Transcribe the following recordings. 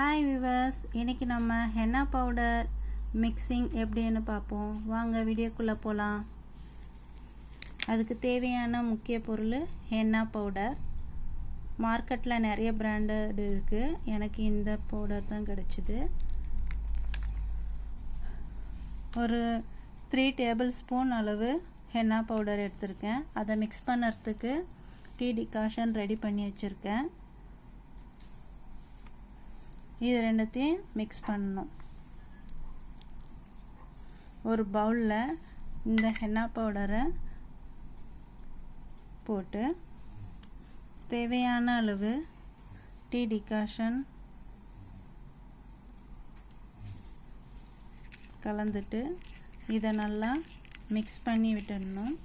Hi viewers, இன்றைக்கி நம்ம henna powder mixing எப்படின்னு பார்ப்போம். வாங்க வீடியோக்குள்ளே போகலாம். அதுக்கு தேவையான முக்கிய பொருள் ஹென்னா பவுடர். மார்க்கெட்டில் நிறைய பிராண்டட் இருக்குது. எனக்கு இந்த பவுடர் தான் கிடச்சிது. ஒரு 3 டேபிள் ஸ்பூன் அளவு ஹென்னா பவுடர் எடுத்திருக்கேன். அதை மிக்ஸ் பண்ணுறதுக்கு டீ டிகாஷன் ரெடி பண்ணி வச்சுருக்கேன். இது ரெண்டுத்தையும் மிக்ஸ் பண்ணணும். ஒரு பவுலில் இந்த ஹென்னா பவுடரை போட்டு தேவையான அளவு டீ டிகாஷன் கலந்துட்டு இதை நல்லா மிக்ஸ் பண்ணி விட்டுடணும்.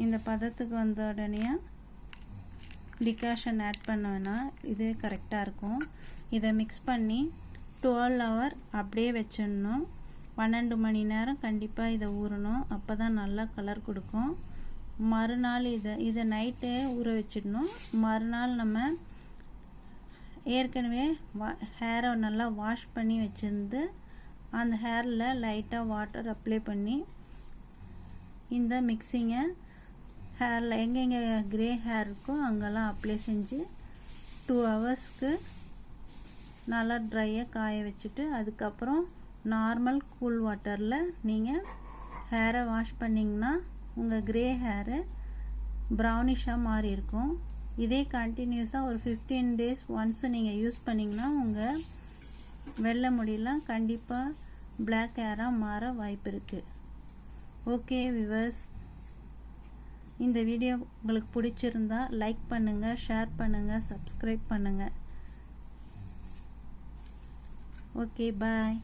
இந்த பதத்துக்கு வந்த உடனே டிகாஷன் ஆட் பண்ணோன்னா இது கரெக்டாக இருக்கும். இதை மிக்ஸ் பண்ணி 12 ஹவர் அப்படியே வச்சிடணும். 12 மணி நேரம் கண்டிப்பாக இதை ஊறணும். அப்போ தான் நல்லா கலர் கொடுக்கும். மறுநாள் இதை நைட்டே ஊற வச்சிடணும். மறுநாள் நம்ம ஏற்கனவே ஹேரை நல்லா வாஷ் பண்ணி வச்சுருந்து அந்த ஹேரில் லைட்டாக வாட்டர் அப்ளை பண்ணி இந்த மிக்சிங்கை ஹேரில் எங்கெங்கே கிரே ஹேர் இருக்கோ அங்கெல்லாம் அப்ளை செஞ்சு 2 ஹவர்ஸ்க்கு நல்லா ட்ரையாக காய வச்சுட்டு அதுக்கப்புறம் நார்மல் கூல் வாட்டரில் நீங்கள் ஹேரை வாஷ் பண்ணிங்கன்னா உங்கள் கிரே ஹேரு ப்ரௌனிஷாக மாறி இருக்கும். இதே கண்டினியூஸாக ஒரு 15 டேஸ் ஒன்ஸ் நீங்கள் யூஸ் பண்ணிங்கன்னா உங்கள் வெள்ளை முடியெல்லாம் கண்டிப்பாக பிளாக் ஹேராக மாற வாய்ப்பு இருக்குது. ஓகே விவர்ஸ், இந்த வீடியோ உங்களுக்கு பிடிச்சிருந்தா லைக் பண்ணுங்கள், ஷேர் பண்ணுங்கள், சப்ஸ்கிரைப் பண்ணுங்கள். ஓகே, பாய்.